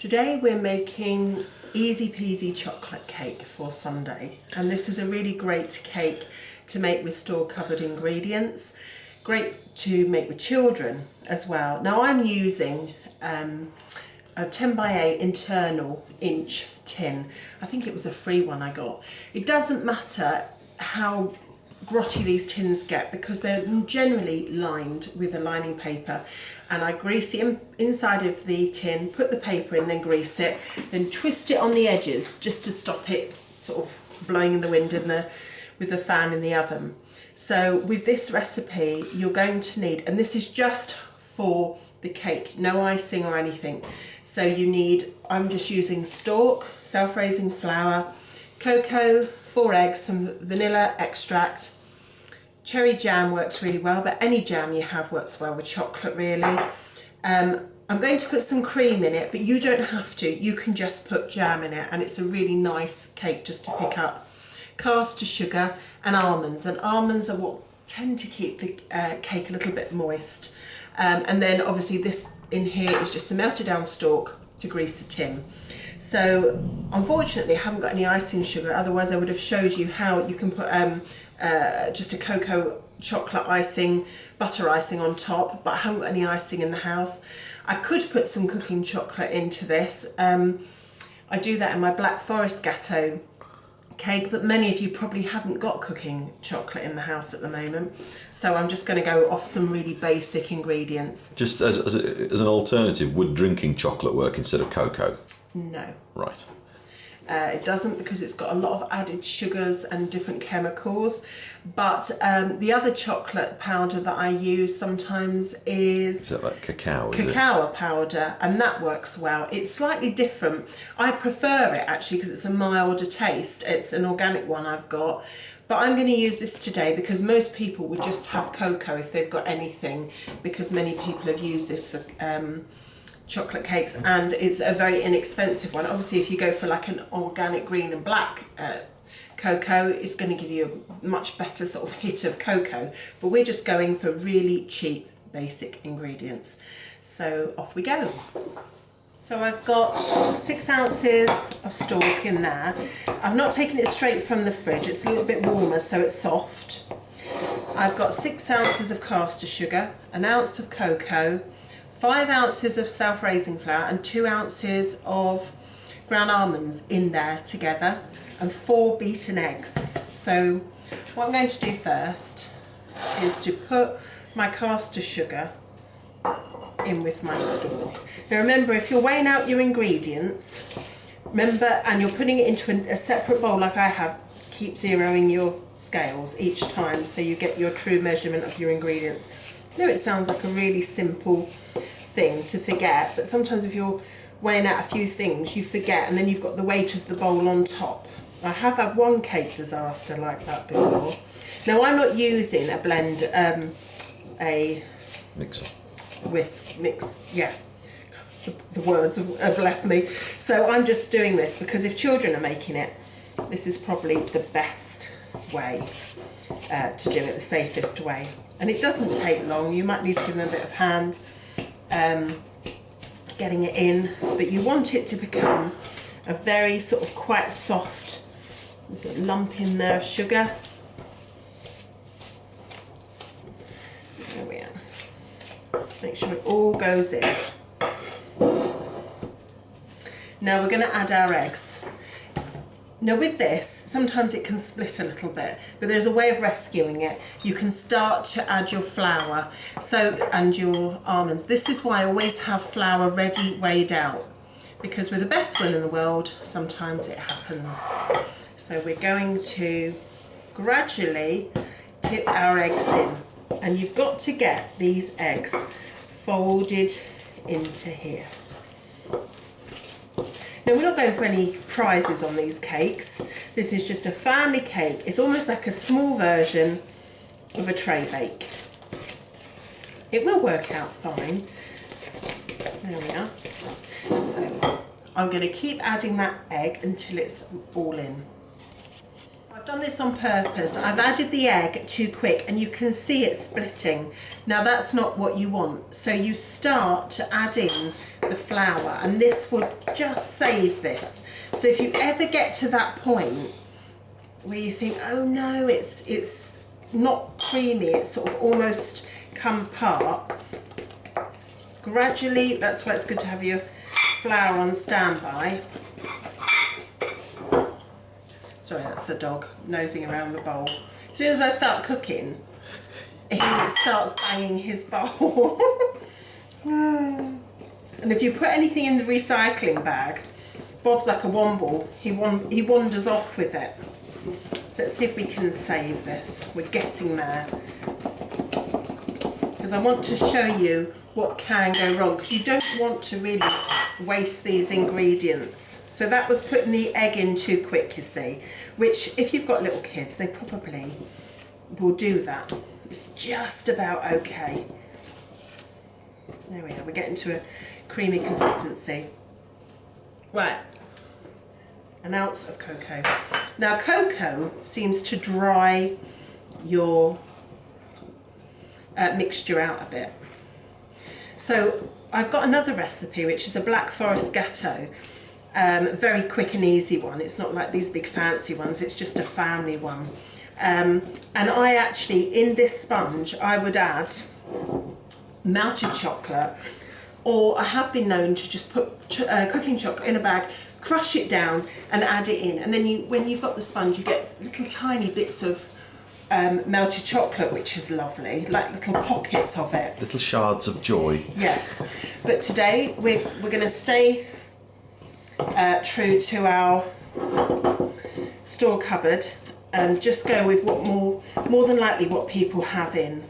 Today we're making easy peasy chocolate cake for Sunday, and this is a really great cake to make with store cupboard ingredients. Great to make with children as well. Now I'm using a 10 by 8 internal inch tin. I think it was a free one I got. It doesn't matter how grotty these tins get because they're generally lined with a lining paper, and I grease the inside of the tin, put the paper in, then grease it, then twist it on the edges just to stop it sort of blowing in the wind with the fan in the oven. So with this recipe you're going to need, and this is just for the cake, no icing or anything, so you need, I'm just using stalk, self-raising flour, cocoa, 4 eggs, some vanilla extract. Cherry jam works really well, but any jam you have works well with chocolate really. I'm going to put some cream in it, but you don't have to. You can just put jam in it and it's a really nice cake just to pick up. Caster sugar and almonds are what tend to keep the cake a little bit moist. And then obviously this in here is just the melted down stalk to grease the tin. So unfortunately I haven't got any icing sugar, otherwise I would have showed you how you can put just a cocoa chocolate icing, butter icing on top, but I haven't got any icing in the house. I could put some cooking chocolate into this. I do that in my Black Forest Gâteau cake, but many of you probably haven't got cooking chocolate in the house at the moment, so I'm just going to go off some really basic ingredients. Just as an alternative, would drinking chocolate work instead of cocoa? No. Right. It doesn't, because it's got a lot of added sugars and different chemicals, but the other chocolate powder that I use sometimes is that like cacao? Cacao powder, and that works well. It's slightly different. I prefer it actually because it's a milder taste. It's an organic one I've got, but I'm going to use this today because most people would just have cocoa if they've got anything, because many people have used this for chocolate cakes, and it's a very inexpensive one. Obviously if you go for like an organic green and black cocoa, it's going to give you a much better sort of hit of cocoa, but we're just going for really cheap basic ingredients. So off we go. So I've got 6 ounces of stalk in there. I've not taken it straight from the fridge, it's a little bit warmer so it's soft. I've got 6 ounces of caster sugar, an ounce of cocoa, 5 ounces of self-raising flour and 2 ounces of ground almonds in there together, and 4 beaten eggs. So what I'm going to do first is to put my caster sugar in with my stalk. Now remember, if you're weighing out your ingredients, remember, and you're putting it into a separate bowl like I have, keep zeroing your scales each time so you get your true measurement of your ingredients. I know it sounds like a really simple thing to forget, but sometimes if you're weighing out a few things you forget, and then you've got the weight of the bowl on top. I have had one cake disaster like that before. Now I'm not using a blend, a mix, yeah, the words have left me. So I'm just doing this because if children are making it, this is probably the best way to do it, the safest way, and it doesn't take long. You might need to give them a bit of hand getting it in, but you want it to become a very sort of quite soft, there's a lump in there of sugar. There we are. Make sure it all goes in. Now we're going to add our eggs. Now with this, sometimes it can split a little bit, but there's a way of rescuing it. You can start to add your flour and your almonds. This is why I always have flour ready weighed out, because with the best will in the world, sometimes it happens. So we're going to gradually tip our eggs in, and you've got to get these eggs folded into here. Now we're not going for any prizes on these cakes. This is just a family cake. It's almost like a small version of a tray bake. It will work out fine. There we are. So I'm going to keep adding that egg until it's all in. I've I've done this on purpose. I've added the egg too quick and you can see it splitting. Now that's not what you want. So you start to add in the flour and this will just save this. So if you ever get to that point where you think, oh no, it's not creamy, it's sort of almost come apart, gradually, that's why it's good to have your flour on standby. Sorry, that's the dog nosing around the bowl. As soon as I start cooking, he starts banging his bowl. And if you put anything in the recycling bag, Bob's like a womble. He wanders off with it. So let's see if we can save this. We're getting there. Because I want to show you what can go wrong, because you don't want to really waste these ingredients. So that was putting the egg in too quick, you see, which if you've got little kids, they probably will do that. It's just about okay. There we are, we're getting to a creamy consistency. Right, an ounce of cocoa. Now cocoa seems to dry your mixture out a bit. So I've got another recipe which is a Black Forest Gâteau, very quick and easy one. It's not like these big fancy ones, it's just a family one. And I actually, in this sponge, I would add melted chocolate, or I have been known to just put cooking chocolate in a bag, crush it down and add it in. And then when you've got the sponge, you get little tiny bits of melted chocolate, which is lovely, like little pockets of it. Little shards of joy. Yes, but today we're going to stay true to our store cupboard and just go with what more than likely what people have in.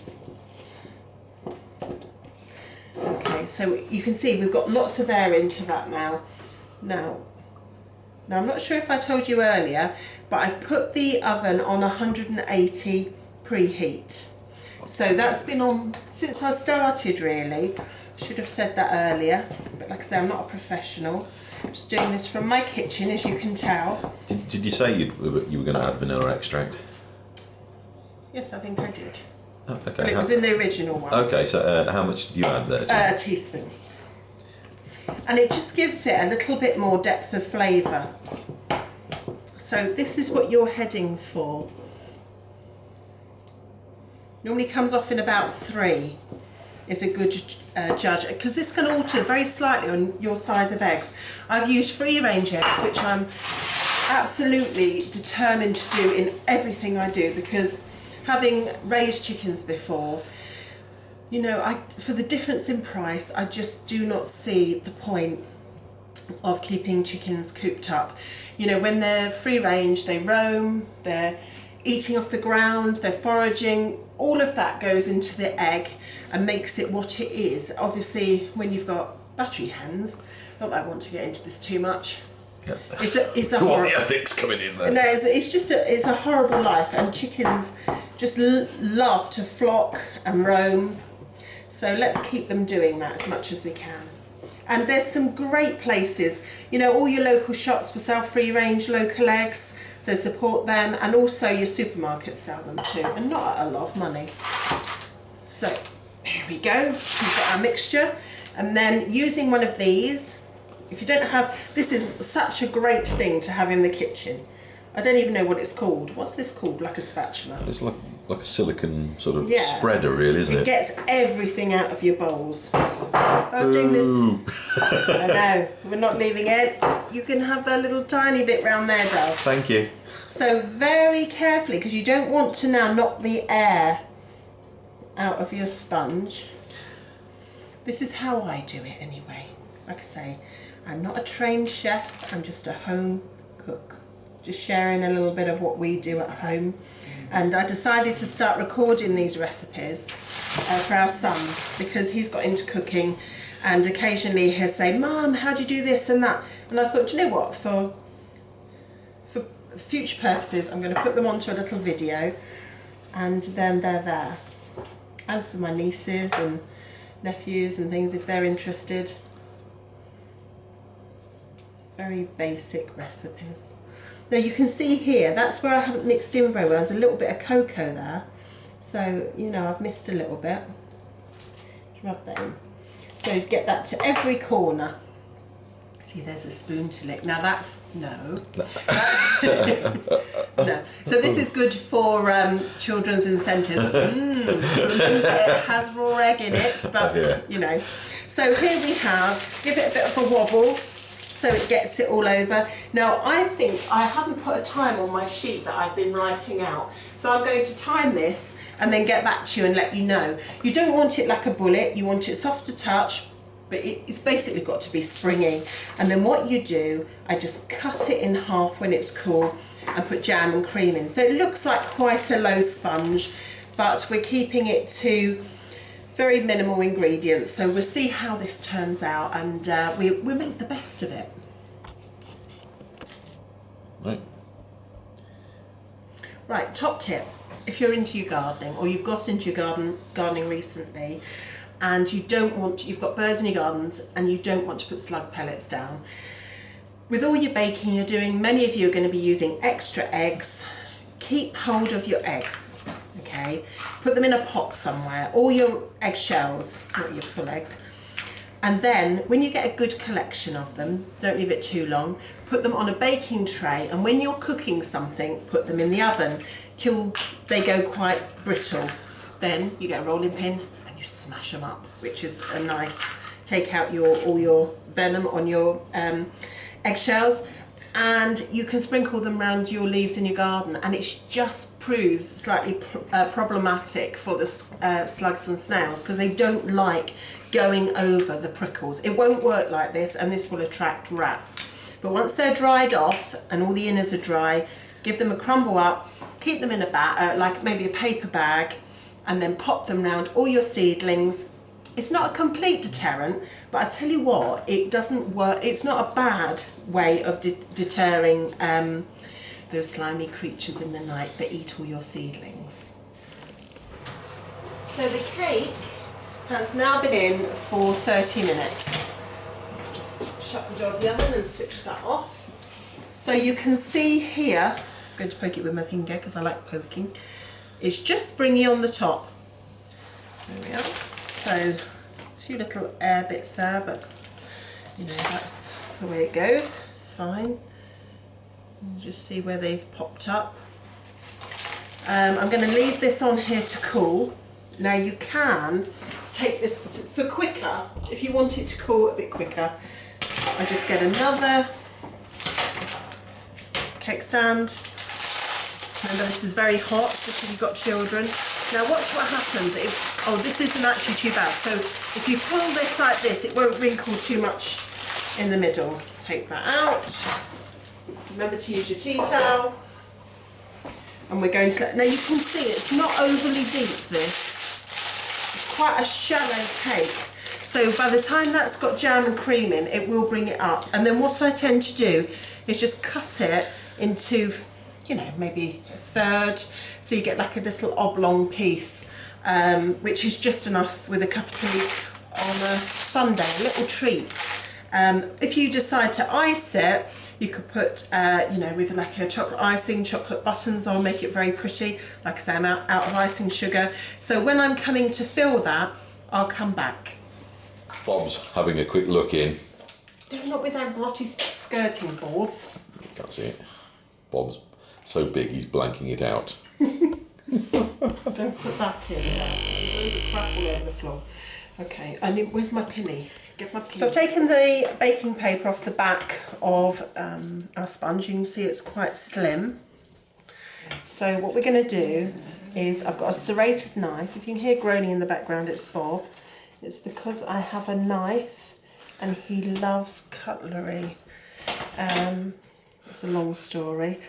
Okay, so you can see we've got lots of air into that now. Now I'm not sure if I told you earlier, but I've put the oven on 180 preheat. So that's been on since I started really. Should have said that earlier, but like I say, I'm not a professional. I'm just doing this from my kitchen, as you can tell. Did you say you were going to add vanilla extract? Yes, I think I did. Oh, okay. But it was in the original one. Okay, so how much did you add there? A teaspoon. And it just gives it a little bit more depth of flavour. So this is what you're heading for. Normally comes off in about 3 is a good judge, because this can alter very slightly on your size of eggs. I've used free range eggs, which I'm absolutely determined to do in everything I do, because having raised chickens before, you know, for the difference in price, I just do not see the point of keeping chickens cooped up. You know, when they're free range, they roam, they're eating off the ground, they're foraging, all of that goes into the egg and makes it what it is. Obviously, when you've got battery hens, not that I want to get into this too much. Yeah. It's a What the ethics coming in there? No, it's just it's a horrible life, and chickens just love to flock and roam. So let's keep them doing that as much as we can. And there's some great places, you know, all your local shops will sell free range local eggs, so support them, and also your supermarkets sell them too, and not at a lot of money. So here we go, we've got our mixture, and then using one of these, if you don't have, this is such a great thing to have in the kitchen. I don't even know what it's called. What's this called? Like a spatula? It's like a silicon sort of spreader, really, isn't it? It gets everything out of your bowls. If I was doing this, I know, we're not leaving it. You can have that little tiny bit round there, Dove. Thank you. So very carefully, because you don't want to now knock the air out of your sponge. This is how I do it anyway. Like I say, I'm not a trained chef, I'm just a home cook. Just sharing a little bit of what we do at home. And I decided to start recording these recipes for our son, because he's got into cooking, and occasionally he'll say, "Mum, how do you do this and that?" And I thought, do you know what, for future purposes, I'm going to put them onto a little video, and then they're there. And for my nieces and nephews and things, if they're interested. Very basic recipes. Now you can see here, that's where I haven't mixed in very well. There's a little bit of cocoa there. So, you know, I've missed a little bit. Just rub that in. So get that to every corner. See, there's a spoon to lick. Now that's, no. No. So this is good for children's incentives. Remember, it has raw egg in it, but, you know. So here we have, give it a bit of a wobble so it gets it all over. Now I think I haven't put a time on my sheet that I've been writing out. So I'm going to time this and then get back to you and let you know. You don't want it like a bullet, you want it soft to touch, but it's basically got to be springy. And then what you do, I just cut it in half when it's cool and put jam and cream in. So it looks like quite a low sponge, but we're keeping it to very minimal ingredients. So we'll see how this turns out, and we'll make the best of it. Right, top tip. If you're into your gardening, or you've got into your gardening recently, and you don't want, you've got birds in your gardens and you don't want to put slug pellets down. With all your baking you're doing, many of you are going to be using extra eggs. Keep hold of your eggs, okay? Put them in a pot somewhere, all your eggshells, not your full eggs. And then when you get a good collection of them, don't leave it too long, put them on a baking tray, and when you're cooking something, put them in the oven till they go quite brittle. Then you get a rolling pin, smash them up, which is a nice, take out all your venom on your eggshells, and you can sprinkle them around your leaves in your garden, and it just proves slightly problematic for the slugs and snails, because they don't like going over the prickles. It won't work like this, and this will attract rats. But once they're dried off and all the inners are dry, give them a crumble up, keep them in a bag, like maybe a paper bag, and then pop them round all your seedlings. It's not a complete deterrent, but I tell you what, it doesn't work. It's not a bad way of deterring those slimy creatures in the night that eat all your seedlings. So the cake has now been in for 30 minutes. Just shut the door of the oven and switch that off. So you can see here, I'm going to poke it with my finger because I like poking. It's just springy on the top. There we are. So a few little air bits there, but you know, that's the way it goes. It's fine. You just see where they've popped up. I'm going to leave this on here to cool. Now you can take this for quicker, if you want it to cool a bit quicker. I just get another cake stand. Remember, this is very hot, especially if you've got children. Now watch what happens. Oh, this isn't actually too bad. So if you pull this like this, it won't wrinkle too much in the middle. Take that out. Remember to use your tea towel. And we're going to now you can see it's not overly deep, this. It's quite a shallow cake. So by the time that's got jam and cream in, it will bring it up. And then what I tend to do is just cut it into, you know, maybe a third, so you get like a little oblong piece, which is just enough with a cup of tea on a Sunday, a little treat. If you decide to ice it, you could put, you know, with like a chocolate icing, chocolate buttons on, make it very pretty. Like I say, I'm out of icing sugar. So when I'm coming to fill that, I'll come back. Bob's having a quick look in. Not with our grotty skirting boards. Can't see it. Bob's so big he's blanking it out. Don't put that in there. There's loads of crap all over the floor. Okay, where's my pinny? Get my pinny. So I've taken the baking paper off the back of our sponge. You can see it's quite slim. So what we're going to do is, I've got a serrated knife. If you can hear groaning in the background, it's Bob. It's because I have a knife and he loves cutlery. It's a long story.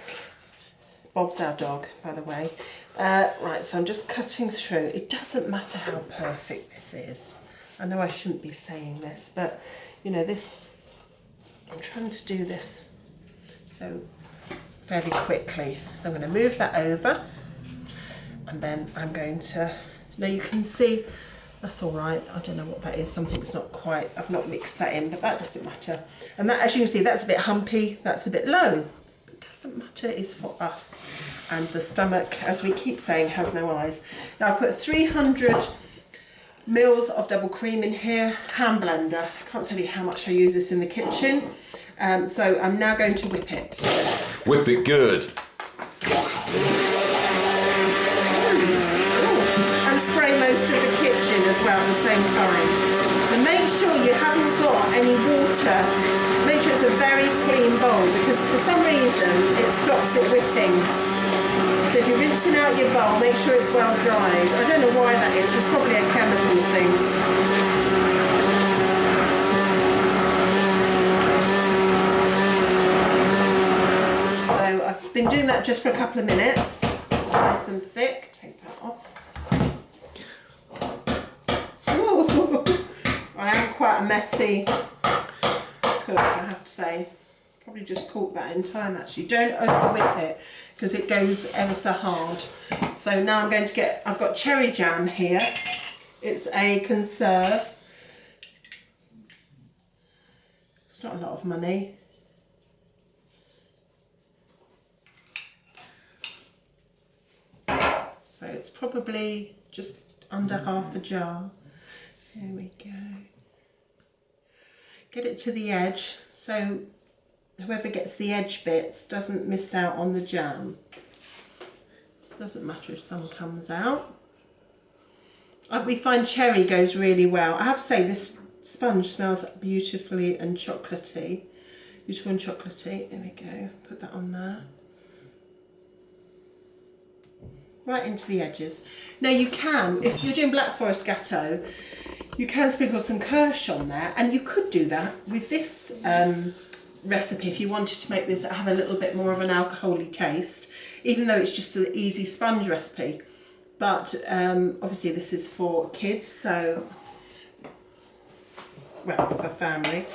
Bob's our dog, by the way. Right, so I'm just cutting through. It doesn't matter how perfect this is. I know I shouldn't be saying this, but you know, this, I'm trying to do this so fairly quickly. So I'm going to move that over, and then I'm going to, now you can see, that's all right. I don't know what that is. Something's not quite, I've not mixed that in, but that doesn't matter. And that, as you can see, that's a bit humpy, that's a bit low. doesn't matter, it's for us. And the stomach, as we keep saying, has no eyes. Now I've put 300 mils of double cream in here, hand blender. I can't tell you how much I use this in the kitchen. So I'm now going to whip it. Whip it good. And spray most of the kitchen as well at the same time. And make sure you haven't got any water. Make sure it's a very clean bowl, because for some reason it stops it whipping. So if you're rinsing out your bowl, make sure it's well dried. I don't know why that is, it's probably a chemical thing. So I've been doing that just for a couple of minutes. It's nice and thick. Take that off. Ooh, I am quite a messy cook, I have to say. Probably just caught that in time actually. Don't over whip it because it goes ever so hard. So now I'm going to get, I've got cherry jam here. It's a conserve. It's not a lot of money. So it's probably just under half a jar. There we go. Get it to the edge so whoever gets the edge bits doesn't miss out on the jam. Doesn't matter if some comes out. We find cherry goes really well. I have to say this sponge smells beautifully and chocolatey. Beautiful and chocolatey. There we go. Put that on there. Right into the edges. Now you can, if you're doing Black Forest Gâteau, you can sprinkle some kirsch on there, and you could do that with this recipe if you wanted to make this have a little bit more of an alcoholic taste, even though it's just an easy sponge recipe. But obviously this is for kids, so, well, for family.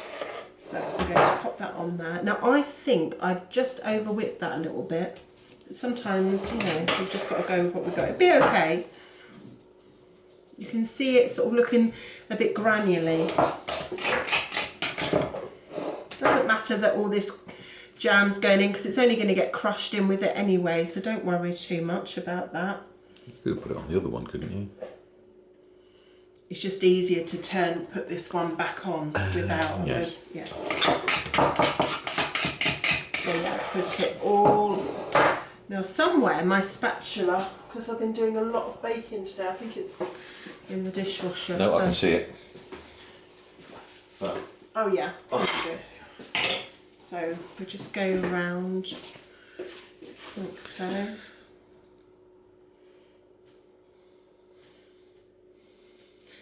So I'm going to pop that on there. Now I think I've just over whipped that a little bit. Sometimes, you know, we've just got to go with what we've got. It'll be okay. You can see it sort of looking a bit granularly. Doesn't matter that all this jam's going in because it's only going to get crushed in with it anyway, so don't worry too much about that. You could have put it on the other one, couldn't you? It's just easier to put this one back on without yes. Yeah. So yeah, put it all. Now somewhere my spatula, because I've been doing a lot of baking today, I think it's in the dishwasher. No, so. I can see it. Oh yeah, that's good. So we just go around like so.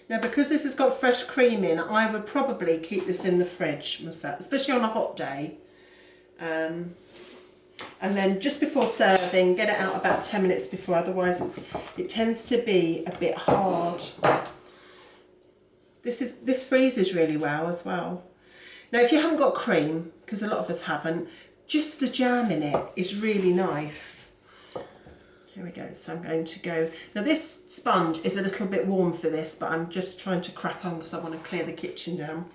Now because this has got fresh cream in, I would probably keep this in the fridge myself, especially on a hot day. And then just before serving, get it out about 10 minutes before, otherwise it tends to be a bit hard. This freezes really well as well. Now if you haven't got cream, because a lot of us haven't, just the jam in it is really nice. Here we go, so I'm going to go. Now this sponge is a little bit warm for this, but I'm just trying to crack on because I want to clear the kitchen down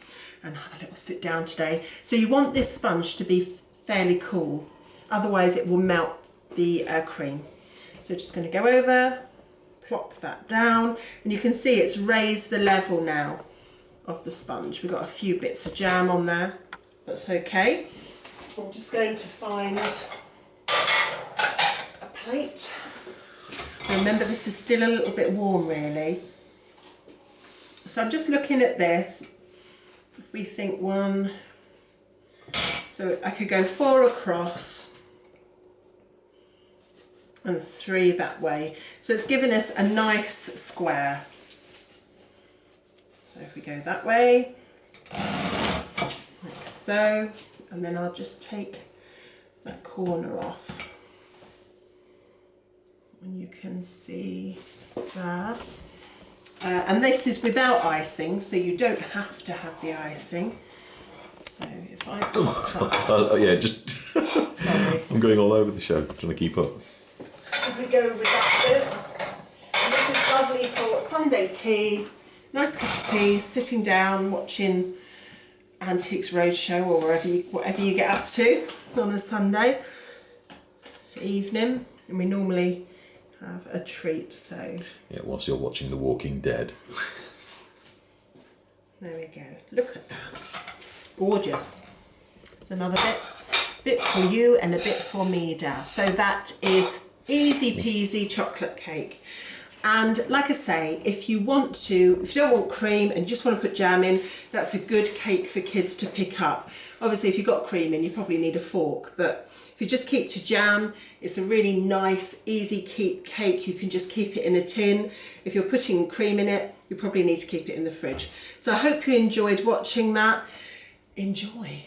and have a little sit down today. So you want this sponge to be fairly cool, otherwise it will melt the cream. So just going to go over, plop that down, and you can see it's raised the level now of the sponge. We've got a few bits of jam on there, that's okay. I'm just going to find a plate. Remember this is still a little bit warm really. So I'm just looking at this. If we think one, so I could go 4 across and 3 that way. So it's given us a nice square. So if we go that way, like so, and then I'll just take that corner off. And you can see that. And this is without icing, so you don't have to have the icing. So if I oh yeah, just sorry. I'm going all over the show, trying to keep up. So we go with that bit. And this is lovely for Sunday tea. Nice cup of tea, sitting down, watching Antiques Roadshow or whatever you get up to on a Sunday. evening, and we normally have a treat, so Yeah, whilst you're watching The Walking Dead. there we go. Look at that. Gorgeous. It's another bit for you and a bit for me, Dav. So that is easy peasy chocolate cake. And like I say, if you don't want cream and just want to put jam in, that's a good cake for kids to pick up. Obviously, if you've got cream in, you probably need a fork, but if you just keep to jam, it's a really nice, easy keep cake. You can just keep it in a tin. If you're putting cream in it, you probably need to keep it in the fridge. So I hope you enjoyed watching that. Enjoy.